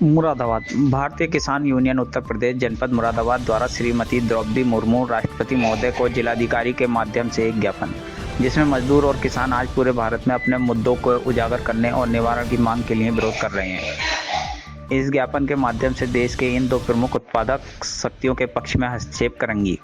मुरादाबाद। भारतीय किसान यूनियन उत्तर प्रदेश जनपद मुरादाबाद द्वारा श्रीमती द्रौपदी मुर्मू राष्ट्रपति महोदय को जिलाधिकारी के माध्यम से एक ज्ञापन, जिसमें मजदूर और किसान आज पूरे भारत में अपने मुद्दों को उजागर करने और निवारण की मांग के लिए विरोध कर रहे हैं। इस ज्ञापन के माध्यम से देश के इन दो प्रमुख उत्पादक शक्तियों के पक्ष में हस्तक्षेप करेंगी।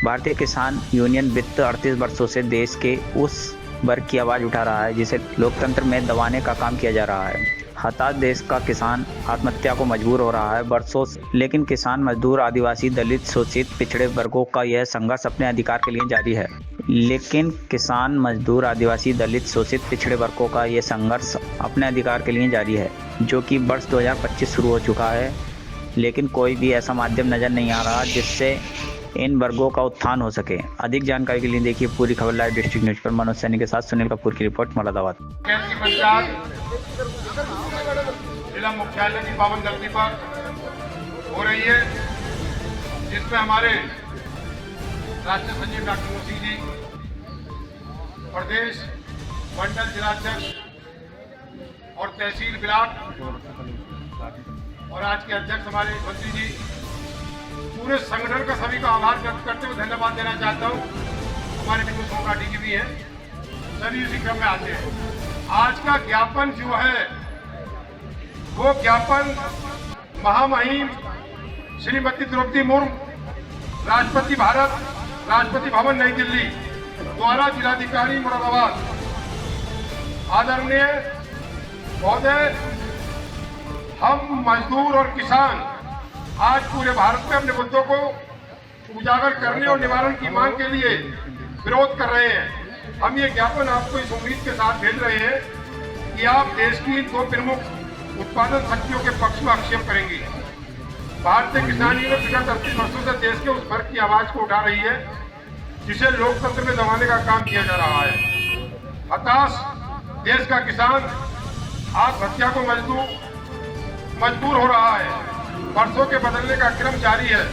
भारतीय किसान यूनियन विगत 38 वर्षों से देश के उस वर्ग की आवाज उठा रहा है जिसे लोकतंत्र में दबाने का काम किया जा रहा है। हताश देश का किसान आत्महत्या को मजबूर हो रहा है वर्षों से, लेकिन किसान, मजदूर, आदिवासी, दलित, शोषित, पिछड़े वर्गों का यह संघर्ष अपने अधिकार के लिए जारी है। लेकिन किसान, मजदूर, आदिवासी, दलित, शोषित, पिछड़े वर्गों का यह संघर्ष अपने अधिकार के लिए जारी है, जो कि वर्ष 2025 शुरू हो चुका है। लेकिन कोई भी ऐसा माध्यम नजर नहीं आ रहा जिससे इन वर्गों का उत्थान हो सके। अधिक जानकारी के लिए देखिए पूरी खबर लाइव डिस्ट्रिक्ट न्यूज पर। मनोज सैनी के साथ सुनील कपूर की रिपोर्ट, मुरादाबाद। जिला मुख्यालय की पावन धरती पर हो रही है, जिसमें हमारे राष्ट्रीय सचिव डॉक्टर मुंशी जी, प्रदेश मंडल जिलाध्यक्ष और तहसील ब्लॉक और आज के अध्यक्ष हमारे मंत्री जी, पूरे संगठन का सभी का आभार व्यक्त करते हुए धन्यवाद देना चाहता हूँ। हमारे बिल्कुल सोमराठी जी भी हैं, सभी उसी क्रम में आते हैं। आज का ज्ञापन जो है वो ज्ञापन महामहिम श्रीमती द्रौपदी मुर्मू राष्ट्रपति भारत, राष्ट्रपति भवन नई दिल्ली द्वारा जिलाधिकारी मुरादाबाद आदरणीय महोदय, हम मजदूर और किसान आज पूरे भारत में अपने मुद्दों को उजागर करने और निवारण की मांग के लिए विरोध कर रहे हैं। हम ये ज्ञापन आपको इस उम्मीद के साथ भेज रहे हैं कि आप देश की दो प्रमुख उत्पादन शक्तियों के पक्ष में आक्षेप करेंगे। भारतीय किसान यूनियन विगत 38 वर्षों से देश के उस वर्ग की आवाज को उठा रही है जिसे लोकतंत्र में दबाने का काम किया जा रहा है। हताश देश का किसान आत्महत्या को मजबूर हो रहा है। वर्षों के बदलने का क्रम जारी है,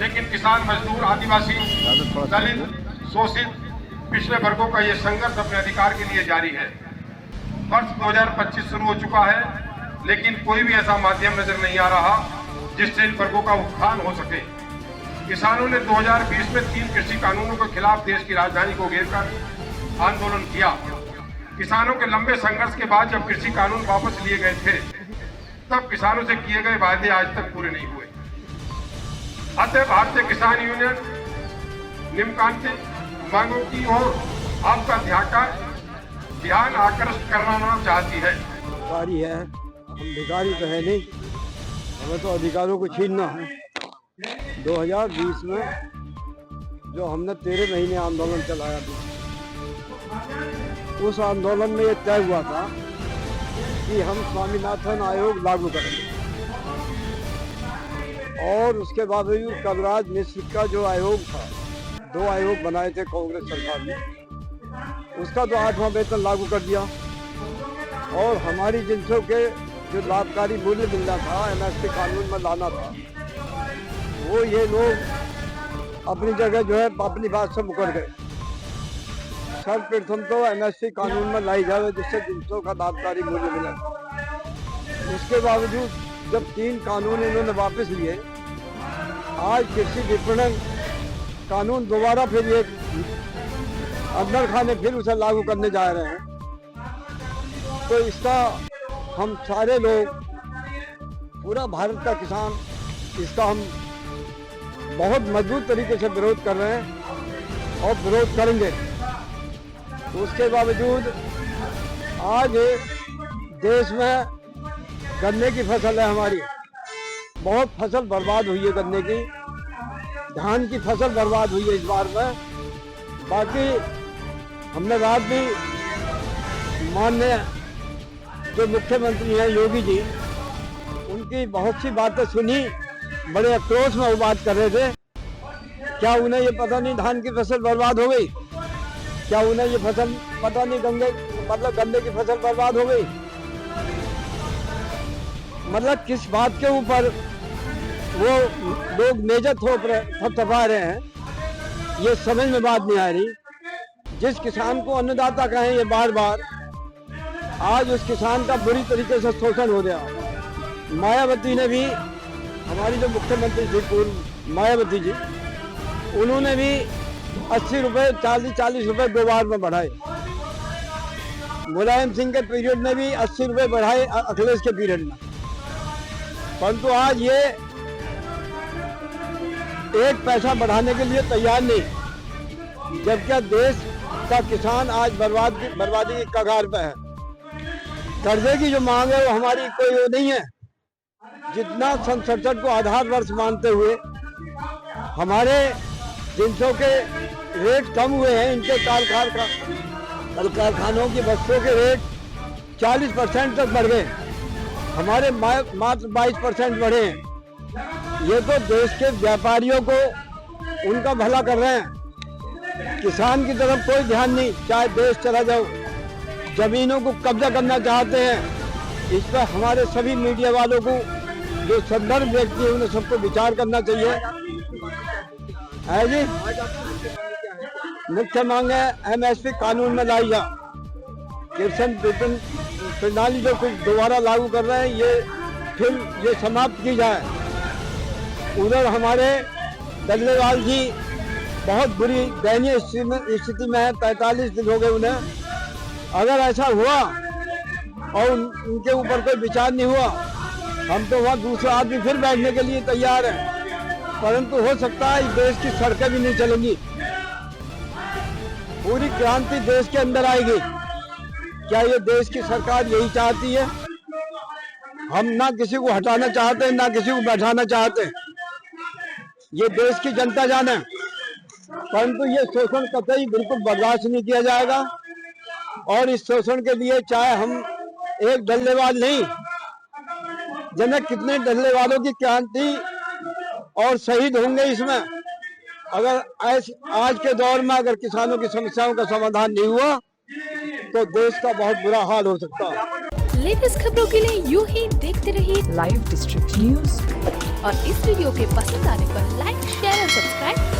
लेकिन किसान, मजदूर, आदिवासी, दलित, शोषित, पिछले वर्गों का यह संघर्ष अपने अधिकार के लिए जारी है। वर्ष 2025 शुरू हो चुका है, लेकिन कोई भी ऐसा माध्यम नजर नहीं आ रहा जिससे इन वर्गों का उत्थान हो सके। किसानों ने 2020 में 3 कृषि कानूनों के खिलाफ देश की राजधानी को घेरकर आंदोलन किया। किसानों के लंबे संघर्ष के बाद जब कृषि कानून वापस लिए गए थे, तब किसानों से किए गए वादे आज तक पूरे नहीं हुए। अतः भारतीय किसान यूनियन निम्नलिखित मांगों की ओर आपका ध्यान आकर्षित करना चाहती है। अधिकारी है, हम भिखारी तो है नहीं, हमें तो अधिकारों को छीनना है। 2020 में जो हमने 13 महीने आंदोलन चलाया था, उस आंदोलन में यह तय हुआ था कि हम स्वामीनाथन आयोग लागू करेंगे, और उसके बावजूद कलराज मिश्र का जो आयोग था, 2 आयोग बनाए थे कांग्रेस सरकार ने, उसका तो 8वां वेतन लागू कर दिया। और हमारी जिनसों के जो लाभकारी मूल्य मिलना था, एमएसपी कानून में लाना था, वो ये लोग अपनी जगह जो है अपनी बात से मुकर गए। सर्वप्रथम तो एमएसपी कानून में लाई जाए जिससे जिनसों का लाभकारी मूल्य मिले। उसके बावजूद जब 3 कानून इन्होंने वापस लिए, आज कृषि विपणन कानून दोबारा फिर ये अंदर खाने फिर उसे लागू करने जा रहे हैं। तो इसका हम सारे लोग, पूरा भारत का किसान, इसका हम बहुत मजबूत तरीके से विरोध कर रहे हैं और विरोध करेंगे। उसके बावजूद आज देश में गन्ने की फसल है हमारी, बहुत फसल बर्बाद हुई है गन्ने की, धान की फसल बर्बाद हुई है इस बार में। बाकी हमने रात भी माननीय जो मुख्यमंत्री हैं योगी जी, उनकी बहुत सी बातें सुनी, बड़े आक्रोश में वो बात कर रहे थे। क्या उन्हें ये पता नहीं धान की फसल बर्बाद हो गई? क्या उन्हें ये फसल पता नहीं गन्ने की फसल बर्बाद हो गई? मतलब किस बात के ऊपर वो लोग नेजा थपथपा रहे हैं, ये समझ में बात नहीं आ रही। जिस किसान को अन्नदाता कहें ये बार बार, आज उस किसान का बुरी तरीके से शोषण हो गया। मायावती ने भी, हमारी जो मुख्यमंत्री थी पूर्व मायावती जी, उन्होंने भी 80 रुपये 40 रुपये 2 बार में बढ़ाए। मुलायम सिंह के पीरियड में भी 80 रुपये बढ़ाए, अखिलेश के पीरियड में। परंतु आज ये 1 पैसा बढ़ाने के लिए तैयार नहीं, जबकि देश का किसान आज बर्बादी की कगार पे है। कर्जे की जो मांग है वो हमारी कोई वो नहीं है। जितना सन 67 को आधार वर्ष मानते हुए हमारे जिनसों के रेट कम हुए हैं, इनके कारखानों की वस्तुओं के रेट 40% तक बढ़ गए, हमारे मात्र 22% बढ़े हैं। ये तो देश के व्यापारियों को उनका भला कर रहे हैं, किसान की तरफ कोई ध्यान नहीं। चाहे देश चला जाओ, जमीनों को कब्जा करना चाहते हैं। इस पर हमारे सभी मीडिया वालों को, जो संदर्भ व्यक्ति है, उन्हें सबको विचार करना चाहिए। है जी, मुख्य मांग है MSP कानून में लाई जा। कृषि विपणन प्रणाली जो कुछ दोबारा लागू कर रहे हैं, ये समाप्त की जाए। उधर हमारे डल्लेवाल जी बहुत बुरी दयनीय स्थिति में है, 45 दिन हो गए उन्हें। अगर ऐसा हुआ और उनके ऊपर कोई विचार नहीं हुआ, हम तो वहाँ दूसरा आदमी फिर बैठने के लिए तैयार हैं। परंतु हो सकता है इस देश की सड़कें भी नहीं चलेंगी, पूरी क्रांति देश के अंदर आएगी। क्या ये देश की सरकार यही चाहती है? हम ना किसी को हटाना चाहते हैं, ना किसी को बैठाना चाहते हैं, ये देश की जनता जाने। परंतु ये शोषण कतई बिल्कुल बर्दाश्त नहीं किया जाएगा। और इस शोषण के लिए चाहे हम एक डल्लेवाल नहीं, जने कितने डल्लेवालों की क्रांति और शहीद होंगे इसमें। अगर आज के दौर में अगर किसानों की समस्याओं का समाधान नहीं हुआ तो देश का बहुत बुरा हाल हो सकता है। लेटेस्ट खबरों के लिए यूं ही देखते रहिए लाइव डिस्ट्रिक्ट न्यूज, और इस वीडियो के पसंद आने पर लाइक, शेयर और सब्सक्राइब